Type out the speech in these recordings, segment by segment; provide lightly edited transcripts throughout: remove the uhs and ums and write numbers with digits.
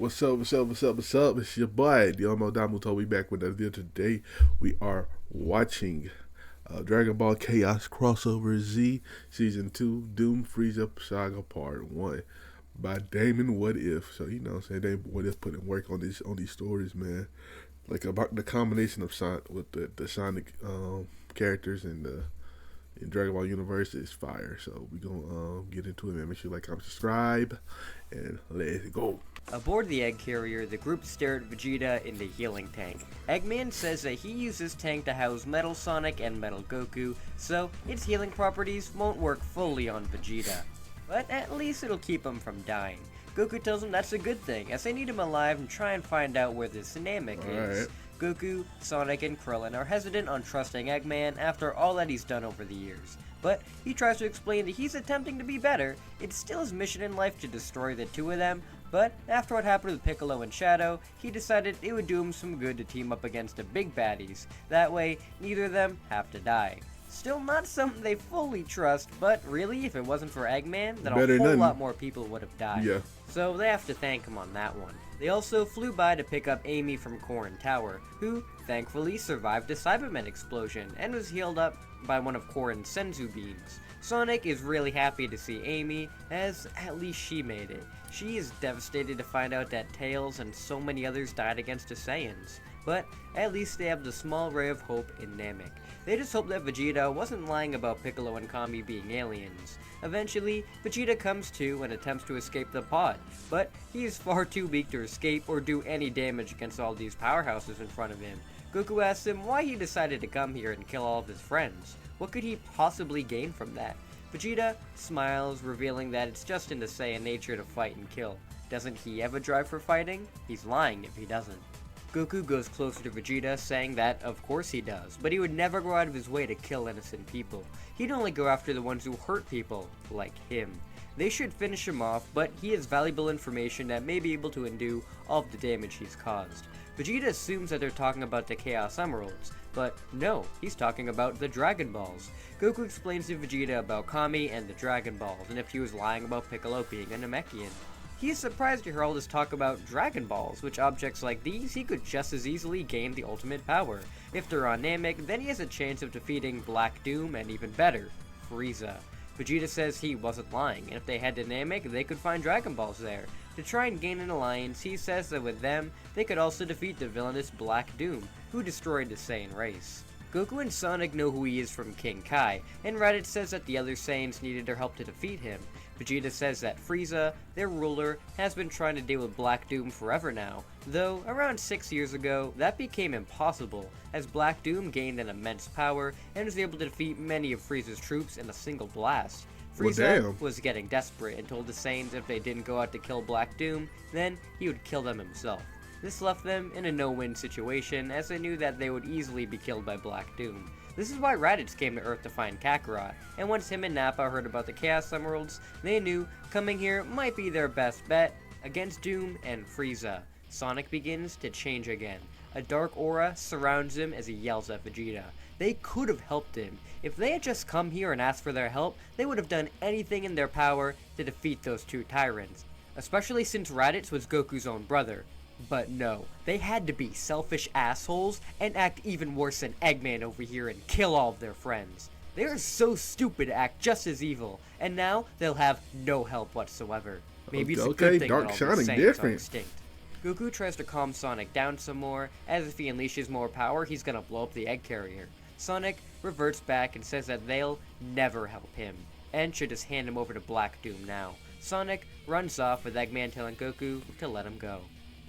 What's up? What's up? What's up? What's up? It's your boy, Domuto. We back with another video today. We are watching Dragon Ball Chaos Crossover Z Season 2 Doom Frieza Saga Part 1 by Damon What If. So, what I'm saying, Damon What If putting work on these stories, man. Like about the combination of Sonic with the Sonic characters and the in Dragon Ball universe is fire. So we gonna get into it, man. Make sure you like, comment, subscribe, and let's go. Aboard the egg carrier, the group stare at Vegeta in the healing tank. Eggman says that he uses this tank to house Metal Sonic and Metal Goku, so its healing properties won't work fully on Vegeta. But at least it'll keep him from dying. Goku tells him that's a good thing, as they need him alive and try and find out where this Namek is. Right. Goku, Sonic, and Krillin are hesitant on trusting Eggman after all that he's done over the years. But he tries to explain that he's attempting to be better. It's still his mission in life to destroy the two of them, but after what happened with Piccolo and Shadow, he decided it would do him some good to team up against the big baddies. That way, neither of them have to die. Still not something they fully trust, but really, if it wasn't for Eggman, then a whole lot more people would have died. Yeah. So they have to thank him on that one. They also flew by to pick up Amy from Korin Tower, who thankfully survived a Cybermen explosion and was healed up by one of Korin's Senzu beams. Sonic is really happy to see Amy, as at least she made it. She is devastated to find out that Tails and so many others died against the Saiyans. But at least they have the small ray of hope in Namek. They just hope that Vegeta wasn't lying about Piccolo and Kami being aliens. Eventually, Vegeta comes to and attempts to escape the pod, but he is far too weak to escape or do any damage against all these powerhouses in front of him. Goku asks him why he decided to come here and kill all of his friends. What could he possibly gain from that? Vegeta smiles, revealing that it's just in the Saiyan nature to fight and kill. Doesn't he have a drive for fighting? He's lying if he doesn't. Goku goes closer to Vegeta, saying that of course he does, but he would never go out of his way to kill innocent people. He'd only go after the ones who hurt people, like him. They should finish him off, but he has valuable information that may be able to undo all of the damage he's caused. Vegeta assumes that they're talking about the Chaos Emeralds, but no, he's talking about the Dragon Balls. Goku explains to Vegeta about Kami and the Dragon Balls, and if he was lying about Piccolo being a Namekian. He is surprised to hear all this talk about Dragon Balls, which objects like these he could just as easily gain the ultimate power. If they're on Namek, then he has a chance of defeating Black Doom and even better, Frieza. Vegeta says he wasn't lying, and if they head to Namek, they could find Dragon Balls there. To try and gain an alliance, he says that with them, they could also defeat the villainous Black Doom, who destroyed the Saiyan race. Goku and Sonic know who he is from King Kai, and Raditz says that the other Saiyans needed their help to defeat him. Vegeta says that Frieza, their ruler, has been trying to deal with Black Doom forever now, though around 6 years ago, that became impossible, as Black Doom gained an immense power and was able to defeat many of Frieza's troops in a single blast. Frieza was getting desperate and told the Saiyans if they didn't go out to kill Black Doom, then he would kill them himself. This left them in a no-win situation, as they knew that they would easily be killed by Black Doom. This is why Raditz came to Earth to find Kakarot, and once him and Nappa heard about the Chaos Emeralds, they knew coming here might be their best bet against Doom and Frieza. Sonic begins to change again. A dark aura surrounds him as he yells at Vegeta. They could have helped him. If they had just come here and asked for their help, they would have done anything in their power to defeat those two tyrants, especially since Raditz was Goku's own brother. But no, they had to be selfish assholes and act even worse than Eggman over here and kill all of their friends. They are so stupid to act just as evil, and now they'll have no help whatsoever. Maybe it's a good thing that all the Saiyans are extinct. Goku tries to calm Sonic down some more, as if he unleashes more power, he's gonna blow up the egg carrier. Sonic reverts back and says that they'll never help him, and should just hand him over to Black Doom now. Sonic runs off with Eggman telling Goku to let him go.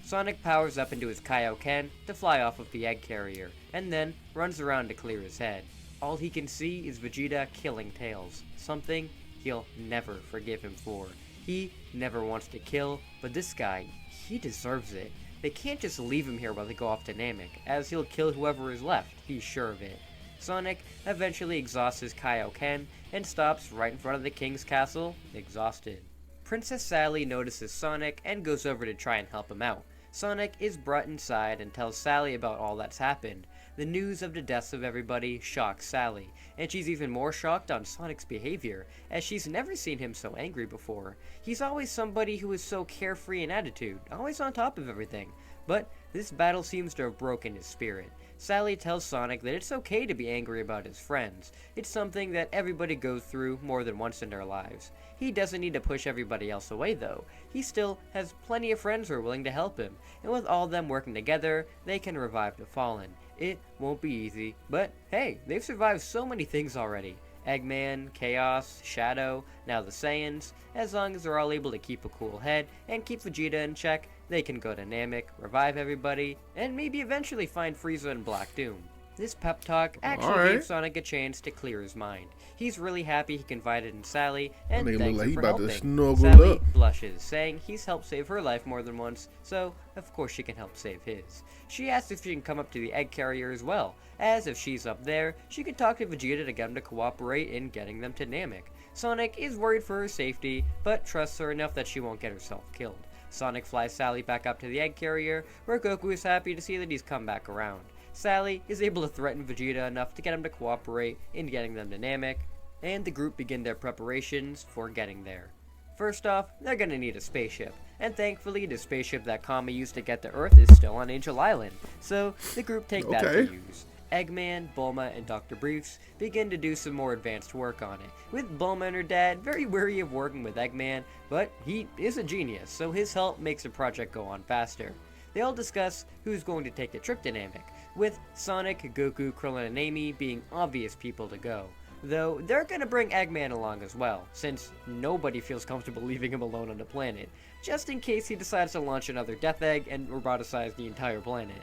Sonic powers up into his Kaioken to fly off of the egg carrier, and then runs around to clear his head. All he can see is Vegeta killing Tails, something he'll never forgive him for. He never wants to kill, but this guy, he deserves it. They can't just leave him here while they go off to Namek, as he'll kill whoever is left, he's sure of it. Sonic eventually exhausts his Kaioken and stops right in front of the king's castle, exhausted. Princess Sally notices Sonic and goes over to try and help him out. Sonic is brought inside and tells Sally about all that's happened, The news of the deaths of everybody shocks Sally, and she's even more shocked on Sonic's behavior, as she's never seen him so angry before. He's always somebody who is so carefree in attitude, always on top of everything, but this battle seems to have broken his spirit. Sally tells Sonic that it's okay to be angry about his friends. It's something that everybody goes through more than once in their lives. He doesn't need to push everybody else away though. He still has plenty of friends who are willing to help him, and with all of them working together, they can revive the fallen. It won't be easy, but hey, they've survived so many things already. Eggman, Chaos, Shadow, now the Saiyans. As long as they're all able to keep a cool head and keep Vegeta in check, they can go to Namek, revive everybody, and maybe eventually find Frieza and Black Doom. This pep talk actually gave Sonic a chance to clear his mind. He's really happy he confided in Sally and thanks her for helping. Sally blushes, saying he's helped save her life more than once, so of course she can help save his. She asks if she can come up to the egg carrier as well, as if she's up there, she could talk to Vegeta to get him to cooperate in getting them to Namek. Sonic is worried for her safety, but trusts her enough that she won't get herself killed. Sonic flies Sally back up to the egg carrier, where Goku is happy to see that he's come back around. Sally is able to threaten Vegeta enough to get him to cooperate in getting them to Namek, and the group begin their preparations for getting there. First off, they're gonna need a spaceship, and thankfully the spaceship that Kami used to get to Earth is still on Angel Island, so the group take that to use. Eggman, Bulma, and Dr. Briefs begin to do some more advanced work on it, with Bulma and her dad very wary of working with Eggman, but he is a genius, so his help makes the project go on faster. They all discuss who's going to take the trip to Namek, with Sonic, Goku, Krillin, and Amy being obvious people to go. Though they're gonna bring Eggman along as well, since nobody feels comfortable leaving him alone on the planet, just in case he decides to launch another Death Egg and roboticize the entire planet.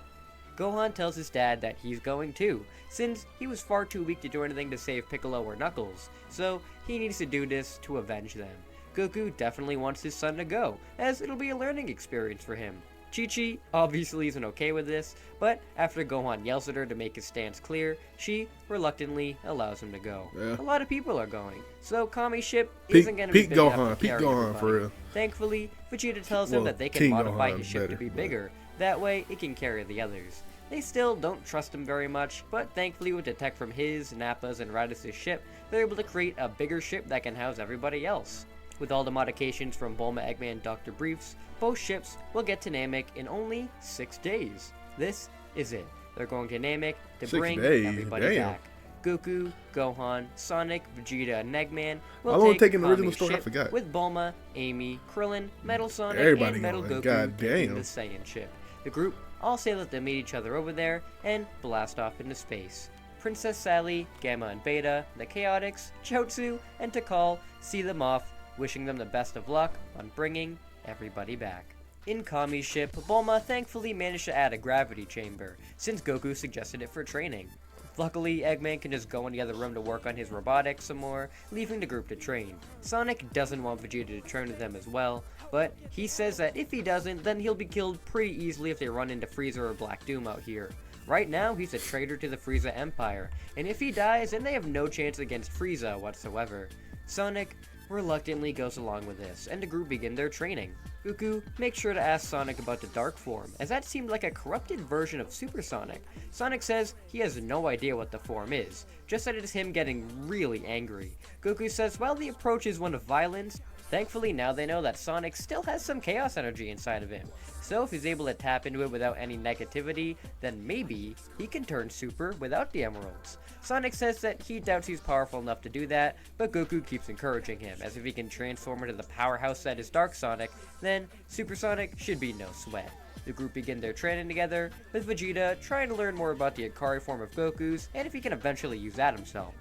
Gohan tells his dad that he's going too, since he was far too weak to do anything to save Piccolo or Knuckles, so he needs to do this to avenge them. Goku definitely wants his son to go, as it'll be a learning experience for him. Chi-Chi obviously isn't okay with this, but after Gohan yells at her to make his stance clear, she reluctantly allows him to go. A lot of people are going, so Kami's ship isn't going to be big enough to carry everybody. For real. Thankfully, Vegeta tells him that they can modify his ship to be bigger, that way it can carry the others. They still don't trust him very much, but thankfully with the tech from his, Nappa's, and Raditz' ship, they're able to create a bigger ship that can house everybody else. With all the modifications from Bulma, Eggman, and Dr. Briefs, both ships will get to Namek in only 6 days. This is it. They're going to Namek to bring everybody back. Goku, Gohan, Sonic, Vegeta, and Eggman will take Kami's ship with Bulma, Amy, Krillin, Metal Sonic, and Metal Goku taking the Saiyan ship. The group all say that they'll meet each other over there and blast off into space. Princess Sally, Gamma and Beta, the Chaotix, Chaozu, and Tikal see them off, wishing them the best of luck on bringing everybody back. In Kami's ship, Bulma thankfully managed to add a gravity chamber, since Goku suggested it for training. Luckily, Eggman can just go in the other room to work on his robotics some more, leaving the group to train. Sonic doesn't want Vegeta to train with them as well, but he says that if he doesn't, then he'll be killed pretty easily if they run into Frieza or Black Doom out here. Right now, he's a traitor to the Frieza Empire, and if he dies, then they have no chance against Frieza whatsoever. Sonic reluctantly goes along with this, and the group begin their training. Goku makes sure to ask Sonic about the Dark Form, as that seemed like a corrupted version of Super Sonic. Sonic says he has no idea what the form is, just that it is him getting really angry. Goku says while the approach is one of violence, thankfully now they know that Sonic still has some chaos energy inside of him, so if he's able to tap into it without any negativity, then maybe he can turn super without the emeralds. Sonic says that he doubts he's powerful enough to do that, but Goku keeps encouraging him, as if he can transform into the powerhouse that is Dark Sonic, then Super Sonic should be no sweat. The group begin their training together, with Vegeta trying to learn more about the Ikari form of Goku's, and if he can eventually use that himself.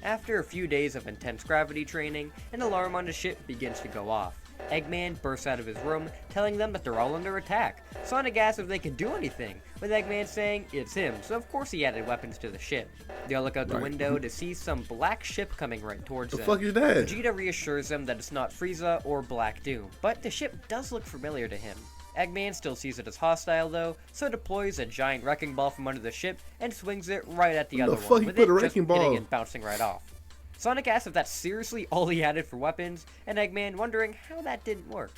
After a few days of intense gravity training, an alarm on the ship begins to go off. Eggman bursts out of his room, telling them that they're all under attack. Sonic asks if they can do anything, with Eggman saying it's him, so of course he added weapons to the ship. They all look out the window to see some black ship coming right towards them. The fuck is that? Vegeta reassures them that it's not Frieza or Black Doom, but the ship does look familiar to him. Eggman still sees it as hostile though, so deploys a giant wrecking ball from under the ship and swings it right at the other one, with it just hitting and bouncing right off. Sonic asks if that's seriously all he added for weapons, and Eggman wondering how that didn't work.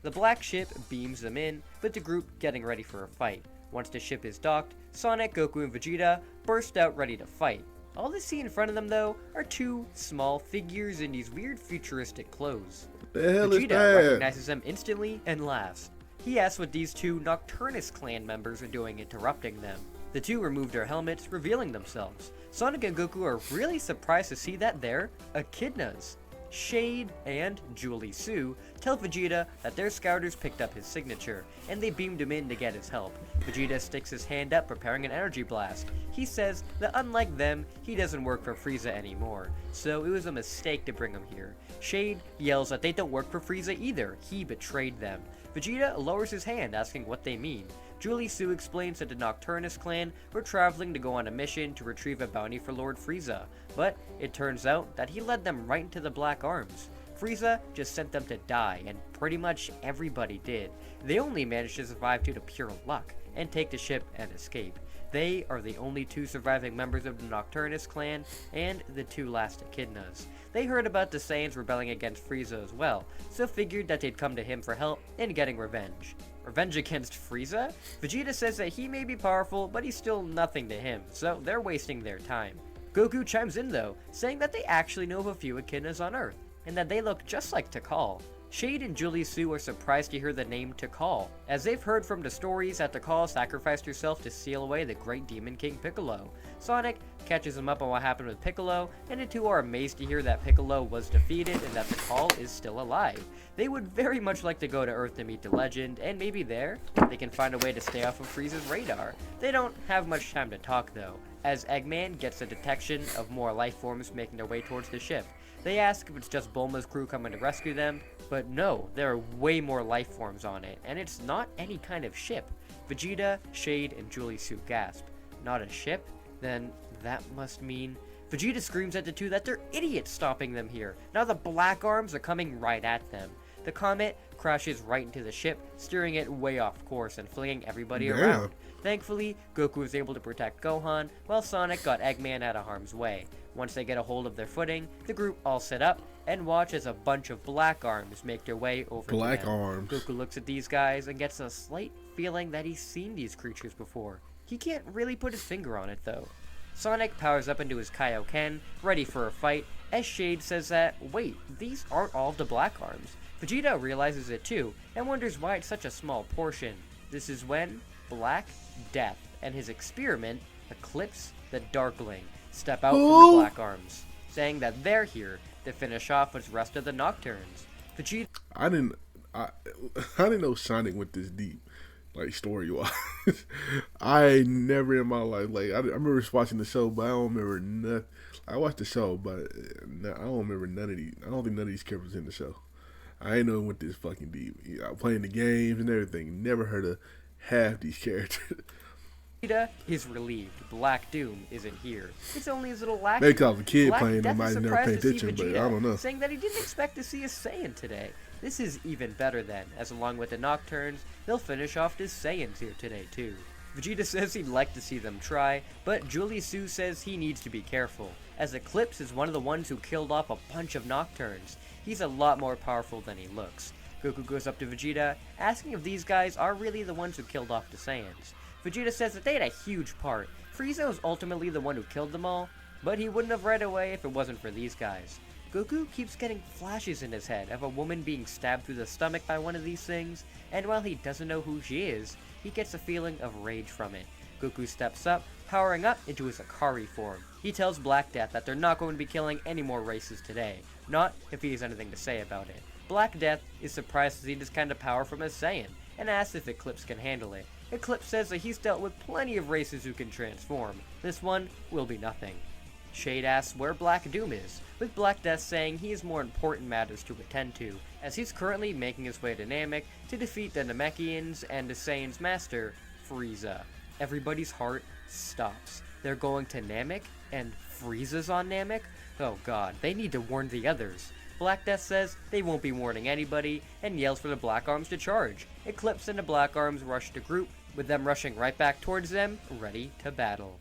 The black ship beams them in, with the group getting ready for a fight. Once the ship is docked, Sonic, Goku, and Vegeta burst out ready to fight. All they see in front of them, though, are two small figures in these weird futuristic clothes. The hell is Vegeta that? recognizes them instantly and laughs. He asks what these two Nocturnus clan members are doing interrupting them. The two remove their helmets, revealing themselves. Sonic and Goku are really surprised to see that they're echidnas. Shade and Julie Sue tell Vegeta that their scouters picked up his signature, and they beamed him in to get his help. Vegeta sticks his hand up, preparing an energy blast. He says that unlike them, he doesn't work for Frieza anymore, so it was a mistake to bring him here. Shade yells that they don't work for Frieza either, he betrayed them. Vegeta lowers his hand, asking what they mean. Julie Sue explains that the Nocturnus clan were traveling to go on a mission to retrieve a bounty for Lord Frieza, but it turns out that he led them right into the Black Arms. Frieza just sent them to die, and pretty much everybody did. They only managed to survive due to pure luck, and take the ship and escape. They are the only two surviving members of the Nocturnus clan, and the two last echidnas. They heard about the Saiyans rebelling against Frieza as well, so figured that they'd come to him for help in getting revenge. Revenge against Frieza? Vegeta says that he may be powerful, but he's still nothing to him, so they're wasting their time. Goku chimes in though, saying that they actually know of a few echidnas on Earth, and that they look just like Tikal. Shade and Julie Sue are surprised to hear the name Tikal, as they've heard from the stories that Tikal sacrificed herself to seal away the great demon king Piccolo. Sonic catches him up on what happened with Piccolo, and the two are amazed to hear that Piccolo was defeated and that Tikal is still alive. They would very much like to go to Earth to meet the legend, and maybe there, they can find a way to stay off of Frieza's radar. They don't have much time to talk though, as Eggman gets a detection of more life forms making their way towards the ship. They ask if it's just Bulma's crew coming to rescue them, but no, there are way more life forms on it, and it's not any kind of ship. Vegeta, Shade, and Julie Sue gasp. Not a ship? Then that must mean... Vegeta screams at the two that they're idiots stopping them here. Now the Black Arms are coming right at them. The comet crashes right into the ship, steering it way off course and flinging everybody around. Thankfully, Goku was able to protect Gohan, while Sonic got Eggman out of harm's way. Once they get a hold of their footing, the group all sit up and watch as a bunch of Black Arms make their way over to them. Black Arms. Goku looks at these guys and gets a slight feeling that he's seen these creatures before. He can't really put his finger on it though. Sonic powers up into his Kaioken, ready for a fight, as Shade says that, wait, these aren't all of the Black Arms. Vegeta realizes it too, and wonders why it's such a small portion. This is when Black Death and his experiment, Eclipse the Darkling, step out from the Black Arms, saying that they're here to finish off what's rest of the Nocturnes. Vegeta... I didn't know Sonic went this deep, like story-wise. I never in my life, like I remember watching the show, but I don't remember nothing. I watched the show, but I don't remember none of these. I don't think none of these characters in the show. I ain't know it went this fucking deep. Playing the games and everything, never heard of half these characters. Vegeta is relieved Black Doom isn't here. It's only his little lackey. Maybe because a kid Black playing Death them, I is never paid surprised to see attention, but Vegeta, I don't know. saying that he didn't expect to see a Saiyan today. This is even better then, as along with the Nocturnes, they'll finish off his Saiyans here today too. Vegeta says he'd like to see them try, but Julie Sue says he needs to be careful, as Eclipse is one of the ones who killed off a bunch of Nocturnes. He's a lot more powerful than he looks. Goku goes up to Vegeta, asking if these guys are really the ones who killed off the Saiyans. Vegeta says that they had a huge part. Frieza was ultimately the one who killed them all, but he wouldn't have right away if it wasn't for these guys. Goku keeps getting flashes in his head of a woman being stabbed through the stomach by one of these things, and while he doesn't know who she is, he gets a feeling of rage from it. Goku steps up, powering up into his Akari form. He tells Black Death that they're not going to be killing any more races today, not if he has anything to say about it. Black Death is surprised to see this kind of power from a Saiyan, and asks if Eclipse can handle it. Eclipse says that he's dealt with plenty of races who can transform. This one will be nothing. Shade asks where Black Doom is, with Black Death saying he has more important matters to attend to, as he's currently making his way to Namek to defeat the Namekians and the Saiyan's master, Frieza. Everybody's heart stops. They're going to Namek, and Frieza's on Namek? Oh god, they need to warn the others. Black Death says they won't be warning anybody, and yells for the Black Arms to charge. Eclipse and the Black Arms rush the group, with them rushing right back towards them, ready to battle.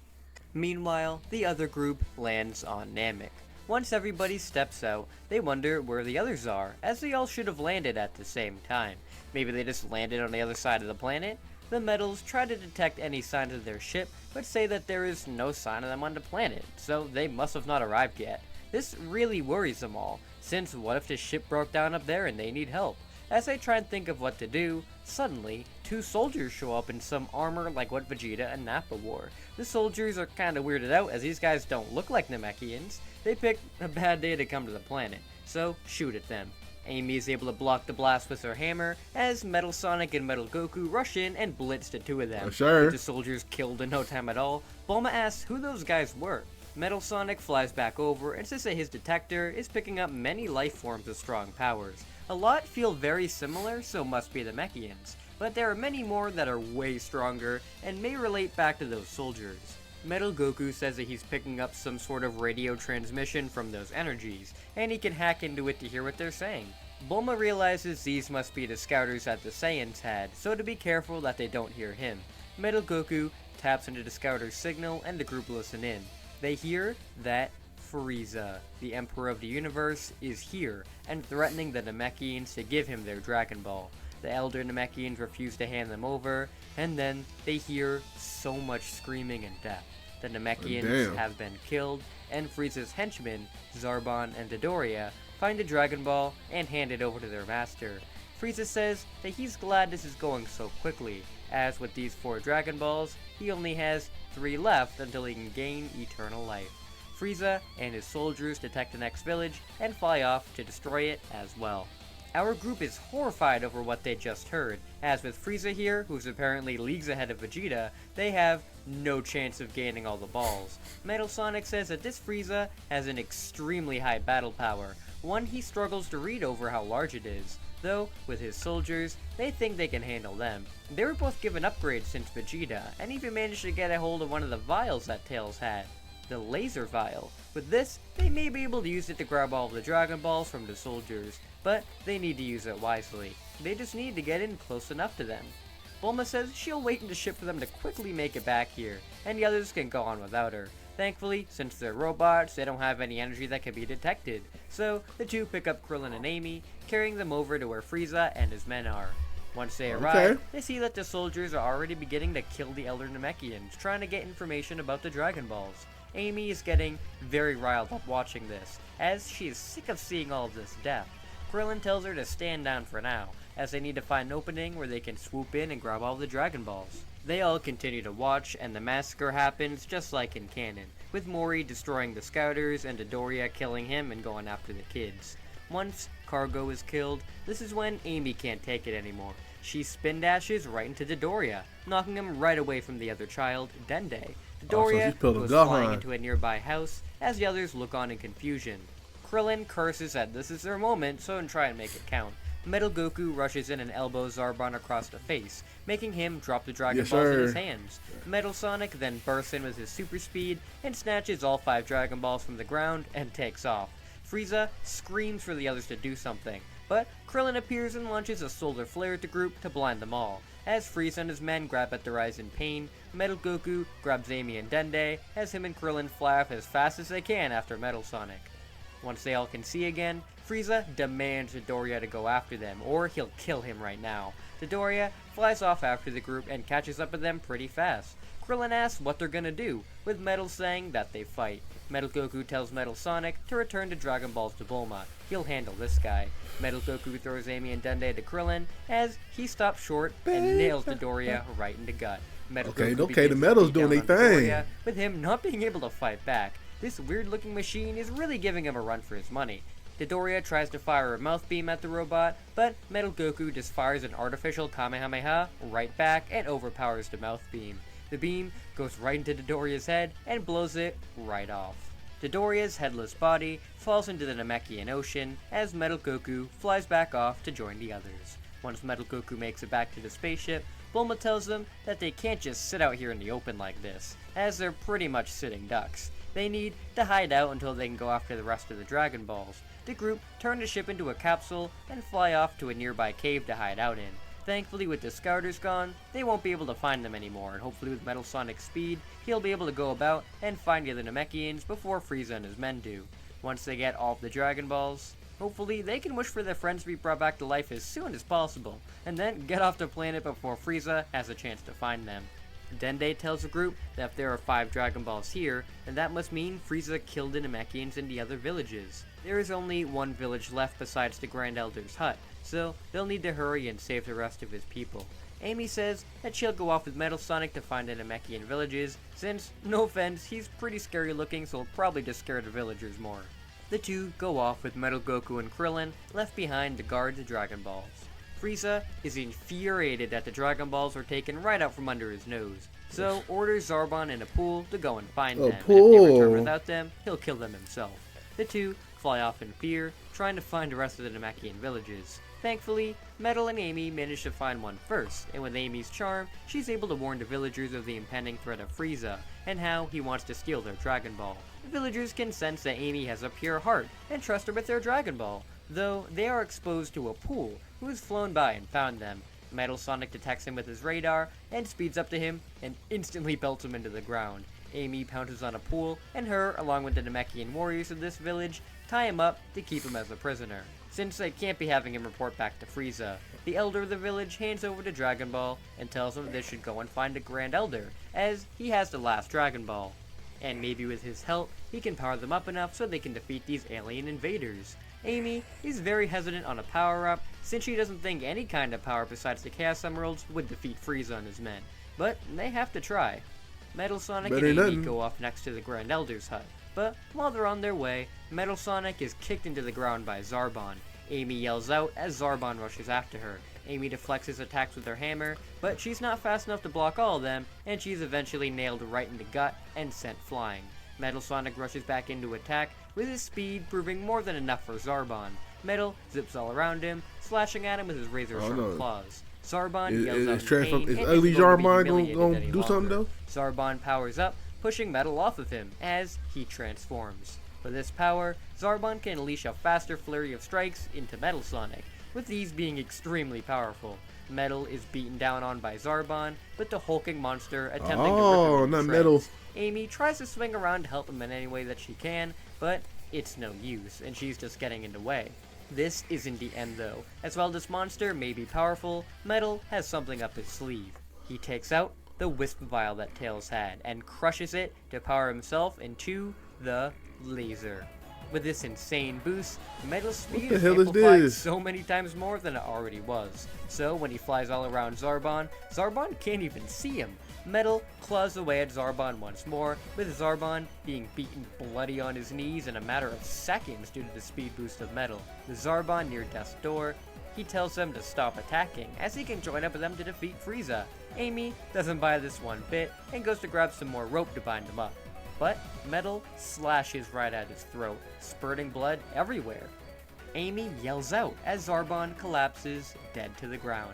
Meanwhile, the other group lands on Namek. Once everybody steps out, they wonder where the others are, as they all should have landed at the same time. Maybe they just landed on the other side of the planet? The Metals try to detect any signs of their ship, but say that there is no sign of them on the planet, so they must have not arrived yet. This really worries them all, since what if the ship broke down up there and they need help? As they try and think of what to do, suddenly, two soldiers show up in some armor like what Vegeta and Nappa wore. The soldiers are kinda weirded out as these guys don't look like Namekians. They picked a bad day to come to the planet, so shoot at them. Amy is able to block the blast with her hammer, as Metal Sonic and Metal Goku rush in and blitz the two of them. Sure. With the soldiers killed in no time at all, Bulma asks who those guys were. Metal Sonic flies back over and says that his detector is picking up many life forms with strong powers. A lot feel very similar, so must be the Mechians, but there are many more that are way stronger and may relate back to those soldiers. Metal Goku says that he's picking up some sort of radio transmission from those energies, and he can hack into it to hear what they're saying. Bulma realizes these must be the scouters that the Saiyans had, so to be careful that they don't hear him. Metal Goku taps into the scouter's signal and the group listen in. They hear that Frieza, the Emperor of the Universe, is here, and threatening the Namekians to give him their Dragon Ball. The elder Namekians refuse to hand them over, and then they hear so much screaming and death. The Namekians have been killed, and Frieza's henchmen, Zarbon and Dodoria, find a Dragon Ball and hand it over to their master. Frieza says that he's glad this is going so quickly, as with these 4 Dragon Balls, he only has 3 left until he can gain eternal life. Frieza and his soldiers detect the next village and fly off to destroy it as well. Our group is horrified over what they just heard, as with Frieza here, who's apparently leagues ahead of Vegeta, they have no chance of gaining all the balls. Metal Sonic says that this Frieza has an extremely high battle power, one he struggles to read over how large it is, though with his soldiers, they think they can handle them. They were both given upgrades since Vegeta, and even managed to get a hold of one of the vials that Tails had. The laser vial. With this, they may be able to use it to grab all of the Dragon Balls from the soldiers, but they need to use it wisely. They just need to get in close enough to them. Bulma says she'll wait in the ship for them to quickly make it back here, and the others can go on without her. Thankfully, since they're robots, they don't have any energy that can be detected, so the two pick up Krillin and Amy, carrying them over to where Frieza and his men are. Once they arrive, they see that the soldiers are already beginning to kill the Elder Namekians, trying to get information about the Dragon Balls. Amy is getting very riled up watching this, as she is sick of seeing all of this death. Krillin tells her to stand down for now, as they need to find an opening where they can swoop in and grab all the Dragon Balls. They all continue to watch, and the massacre happens just like in canon, with Mori destroying the scouters and Dodoria killing him and going after the kids. Once Cargo is killed, this is when Amy can't take it anymore. She spin dashes right into Dodoria, knocking him right away from the other child, Dende. Dodoria goes flying into a nearby house, as the others look on in confusion. Krillin curses that this is their moment, so try and make it count. Metal Goku rushes in and elbows Zarbon across the face, making him drop the Dragon Balls in his hands. Metal Sonic then bursts in with his super speed and snatches all 5 Dragon Balls from the ground and takes off. Frieza screams for the others to do something, but Krillin appears and launches a solar flare at the group to blind them all. As Frieza and his men grab at their eyes in pain, Metal Goku grabs Amy and Dende as him and Krillin fly off as fast as they can after Metal Sonic. Once they all can see again, Frieza demands Dodoria to go after them, or he'll kill him right now. Dodoria flies off after the group and catches up with them pretty fast. Krillin asks what they're gonna do, with Metal saying that they fight. Metal Goku tells Metal Sonic to return the Dragon Balls to Bulma. He'll handle this guy. Metal Goku throws Amy and Dende to Krillin as he stops short and nails Dodoria right in the gut. Metal Goku the Metal's doing their thing. Dodoria, with him not being able to fight back. This weird-looking machine is really giving him a run for his money. Dodoria tries to fire a mouth beam at the robot, but Metal Goku just fires an artificial Kamehameha right back and overpowers the mouth beam. The beam goes right into Dodoria's head and blows it right off. Dodoria's headless body falls into the Namekian Ocean as Metal Goku flies back off to join the others. Once Metal Goku makes it back to the spaceship, Bulma tells them that they can't just sit out here in the open like this, as they're pretty much sitting ducks. They need to hide out until they can go after the rest of the Dragon Balls. The group turn the ship into a capsule and fly off to a nearby cave to hide out in. Thankfully, with the scouters gone, they won't be able to find them anymore, and hopefully with Metal Sonic's speed, he'll be able to go about and find the other Namekians before Frieza and his men do. Once they get all of the Dragon Balls, Hopefully, they can wish for their friends to be brought back to life as soon as possible, and then get off the planet before Frieza has a chance to find them. Dende tells the group that if there are 5 Dragon Balls here, then that must mean Frieza killed the Namekians in the other villages. There is only one village left besides the Grand Elder's hut, so they'll need to hurry and save the rest of his people. Amy says that she'll go off with Metal Sonic to find the Namekian villages, since, no offense, he's pretty scary looking, so he'll probably just scare the villagers more. The two go off with Metal Goku and Krillin left behind to guard the Dragon Balls. Frieza is infuriated that the Dragon Balls were taken right out from under his nose, so orders Zarbon and Apul to go and find them, and if they return without them, he'll kill them himself. The two fly off in fear, trying to find the rest of the Namekian villages. Thankfully, Metal and Amy manage to find one first, and with Amy's charm, she's able to warn the villagers of the impending threat of Frieza, and how he wants to steal their Dragon Ball. The villagers can sense that Amy has a pure heart, and trust her with their Dragon Ball, though they are exposed to Apul, who has flown by and found them. Metal Sonic detects him with his radar, and speeds up to him, and instantly belts him into the ground. Amy pounces on Apul, and her, along with the Namekian warriors of this village, tie him up to keep him as a prisoner. Since they can't be having him report back to Frieza, the elder of the village hands over the Dragon Ball and tells them they should go and find the Grand Elder, as he has the last Dragon Ball. And maybe with his help, he can power them up enough so they can defeat these alien invaders. Amy is very hesitant on a power-up, since she doesn't think any kind of power besides the Chaos Emeralds would defeat Frieza and his men. But they have to try. Metal Sonic and Amy go off next to the Grand Elder's hut. But while they're on their way, Metal Sonic is kicked into the ground by Zarbon. Amy yells out as Zarbon rushes after her. Amy deflects his attacks with her hammer, but she's not fast enough to block all of them, and she's eventually nailed right in the gut and sent flying. Metal Sonic rushes back into attack, with his speed proving more than enough for Zarbon. Metal zips all around him, slashing at him with his razor-sharp claws. Zarbon yells out in pain, is ugly Zarbon gonna do something though? Zarbon powers up, pushing Metal off of him as he transforms. With this power, Zarbon can unleash a faster flurry of strikes into Metal Sonic, with these being extremely powerful. Metal is beaten down on by Zarbon, with the hulking monster attempting to rip him into shreds. Amy tries to swing around to help him in any way that she can, but it's no use, and she's just getting in the way. This isn't the end though. As while this monster may be powerful, Metal has something up his sleeve. He takes out the Wisp Vial that Tails had, and crushes it to power himself into the Laser. With this insane boost, Metal's speed is amplified so many times more than it already was. So when he flies all around Zarbon, Zarbon can't even see him. Metal claws away at Zarbon once more, with Zarbon being beaten bloody on his knees in a matter of seconds due to the speed boost of Metal. With Zarbon near death's door, he tells them to stop attacking, as he can join up with them to defeat Frieza. Amy doesn't buy this one bit, and goes to grab some more rope to bind him up. But Metal slashes right at his throat, spurting blood everywhere. Amy yells out as Zarbon collapses, dead to the ground.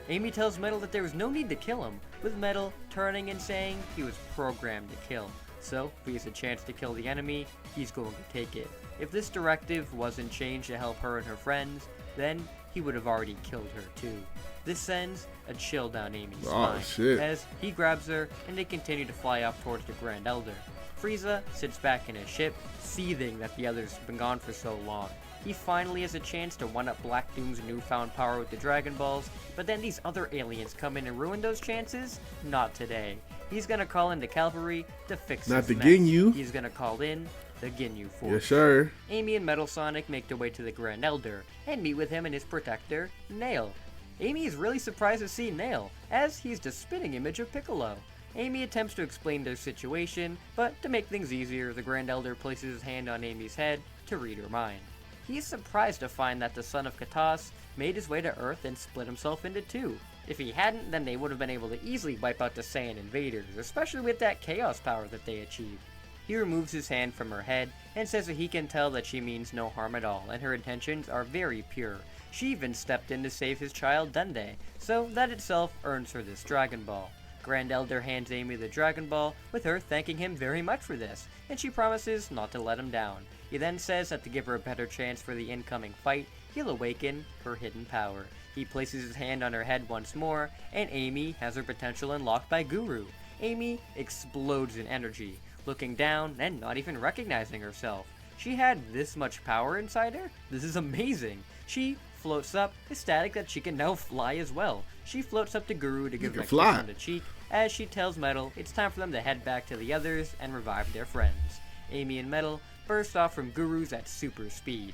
Amy tells Metal that there was no need to kill him, with Metal turning and saying he was programmed to kill. So, if he has a chance to kill the enemy, he's going to take it. If this directive wasn't changed to help her and her friends, then he would have already killed her too. This sends a chill down Amy's spine, as he grabs her and they continue to fly off towards the Grand Elder. Frieza sits back in his ship, seething that the others have been gone for so long. He finally has a chance to one-up Black Doom's newfound power with the Dragon Balls, but then these other aliens come in and ruin those chances? Not today. He's gonna call in the cavalry to fix this mess. Not the Ginyu. He's gonna call in the Ginyu Force. Yes, sir. Amy and Metal Sonic make their way to the Grand Elder, and meet with him and his protector, Nail. Amy is really surprised to see Nail, as he's the spitting image of Piccolo. Amy attempts to explain their situation, but to make things easier, the Grand Elder places his hand on Amy's head to read her mind. He is surprised to find that the son of Katas made his way to Earth and split himself into two. If he hadn't, then they would have been able to easily wipe out the Saiyan invaders, especially with that chaos power that they achieved. He removes his hand from her head and says that he can tell that she means no harm at all, and her intentions are very pure. She even stepped in to save his child Dende, so that itself earns her this Dragon Ball. Grand Elder hands Amy the Dragon Ball, with her thanking him very much for this, and she promises not to let him down. He then says that to give her a better chance for the incoming fight, he'll awaken her hidden power. He places his hand on her head once more, and Amy has her potential unlocked by Guru. Amy explodes in energy, looking down and not even recognizing herself. She had this much power inside her? This is amazing. She floats up, ecstatic that she can now fly as well. She floats up to Guru to give him a kiss on the cheek as she tells Metal it's time for them to head back to the others and revive their friends. Amy and Metal burst off from Guru's at super speed.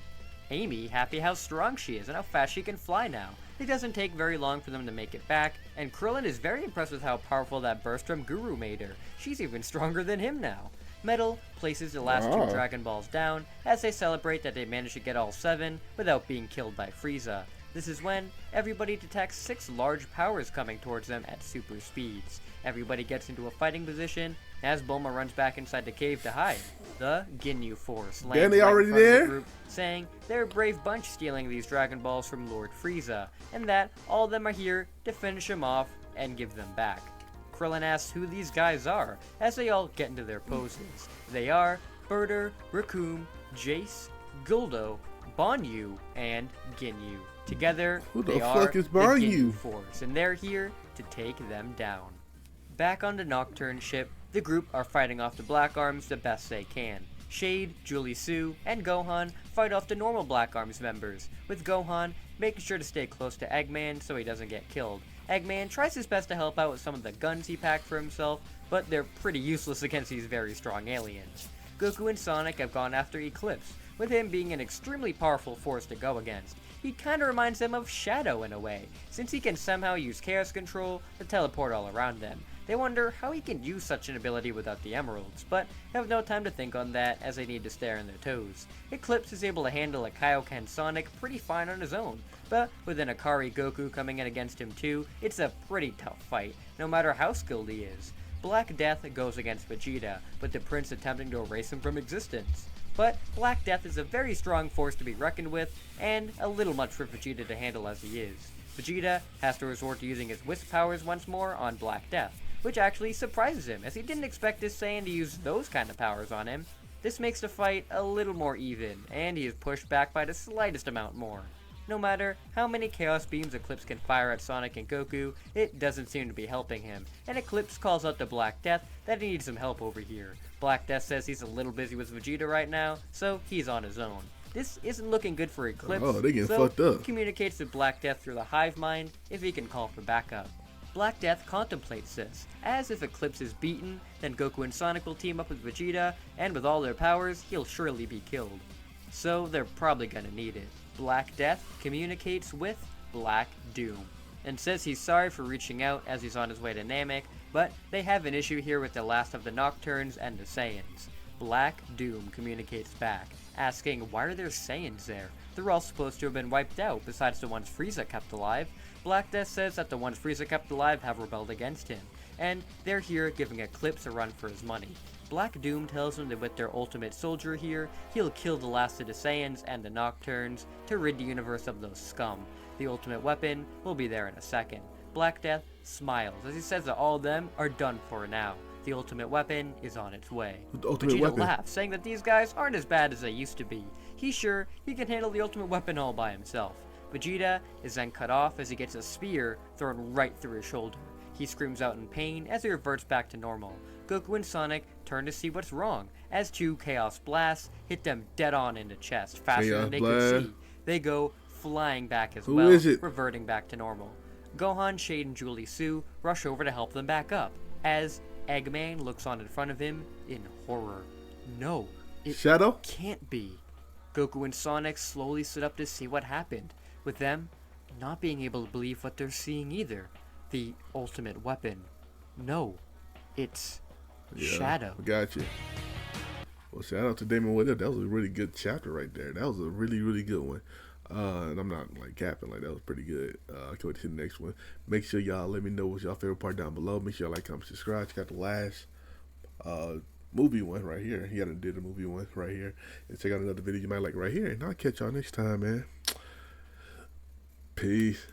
Amy happy how strong she is and how fast she can fly now. It doesn't take very long for them to make it back, and Krillin is very impressed with how powerful that burst from Guru made her. She's even stronger than him now. Metal places the last two Dragon Balls down as they celebrate that they managed to get all 7 without being killed by Frieza. This is when everybody detects 6 large powers coming towards them at super speeds. Everybody gets into a fighting position as Bulma runs back inside the cave to hide. The Ginyu Force lands they right already in front of there? the group, saying they're a brave bunch stealing these Dragon Balls from Lord Frieza, and that all of them are here to finish him off and give them back. Krillin asks who these guys are, as they all get into their poses. They are Birder, Raccoon, Jace, Guldo, Banyu, and Ginyu. Together, they are the Ginyu Force, and they're here to take them down. Back on the Nocturne ship, the group are fighting off the Black Arms the best they can. Shade, Julie Sue, and Gohan fight off the normal Black Arms members, with Gohan making sure to stay close to Eggman so he doesn't get killed. Eggman tries his best to help out with some of the guns he packed for himself, but they're pretty useless against these very strong aliens. Goku and Sonic have gone after Eclipse, with him being an extremely powerful force to go against. He kinda reminds them of Shadow in a way, since he can somehow use Chaos Control to teleport all around them. They wonder how he can use such an ability without the emeralds, but have no time to think on that as they need to stay on their toes. Eclipse is able to handle a Kaioken Sonic pretty fine on his own, but with an Akari Goku coming in against him too, it's a pretty tough fight, no matter how skilled he is. Black Death goes against Vegeta, with the Prince attempting to erase him from existence. But Black Death is a very strong force to be reckoned with, and a little much for Vegeta to handle as he is. Vegeta has to resort to using his Wisp powers once more on Black Death, which actually surprises him, as he didn't expect this Saiyan to use those kind of powers on him. This makes the fight a little more even, and he is pushed back by the slightest amount more. No matter how many Chaos Beams Eclipse can fire at Sonic and Goku, it doesn't seem to be helping him, and Eclipse calls out to Black Death that he needs some help over here. Black Death says he's a little busy with Vegeta right now, so he's on his own. This isn't looking good for Eclipse, they getting so fucked up. he communicates to Black Death through the Hive Mind if he can call for backup. Black Death contemplates this, as if Eclipse is beaten, then Goku and Sonic will team up with Vegeta, and with all their powers, he'll surely be killed. So they're probably gonna need it. Black Death communicates with Black Doom, and says he's sorry for reaching out as he's on his way to Namek, but they have an issue here with the last of the Nocturnes and the Saiyans. Black Doom communicates back, asking why are there Saiyans there? They're all supposed to have been wiped out, besides the ones Frieza kept alive. Black Death says that the ones Frieza kept alive have rebelled against him, and they're here giving Eclipse a run for his money. Black Doom tells them that with their ultimate soldier here, he'll kill the last of the Saiyans and the Nocturnes to rid the universe of those scum. The ultimate weapon will be there in a second. Black Death smiles as he says that all of them are done for now. The ultimate weapon is on its way. Vegeta laughs, saying that these guys aren't as bad as they used to be. He's sure he can handle the ultimate weapon all by himself. Vegeta is then cut off as he gets a spear thrown right through his shoulder. He screams out in pain as he reverts back to normal. Goku and Sonic turn to see what's wrong, as 2 Chaos Blasts hit them dead on in the chest, faster than they could see. They go flying back as well, reverting back to normal. Gohan, Shade, and Julie Sue rush over to help them back up, as Eggman looks on in front of him in horror. No, it can't be. Goku and Sonic slowly sit up to see what happened, with them not being able to believe what they're seeing either. The ultimate weapon. No, it's Shadow. Gotcha. Well, shout out to Damon with it. That was a really good chapter right there. That was a really, really good one. And I'm not like capping, like that was pretty good. I can't wait to see the next one. Make sure y'all let me know what's your favorite part down below. Make sure y'all like, comment, subscribe. Check out the last movie one right here. He did a movie one right here. And check out another video you might like right here. And I'll catch y'all next time, man. Peace.